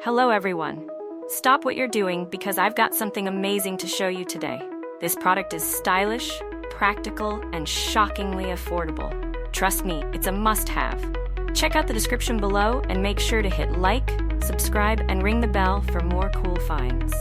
Hello everyone. Stop what you're doing because I've got something amazing to show you today. This product is stylish, practical, and shockingly affordable. Trust me, it's a must-have. Check out the description below and make sure to hit like, subscribe, and ring the bell for more cool finds.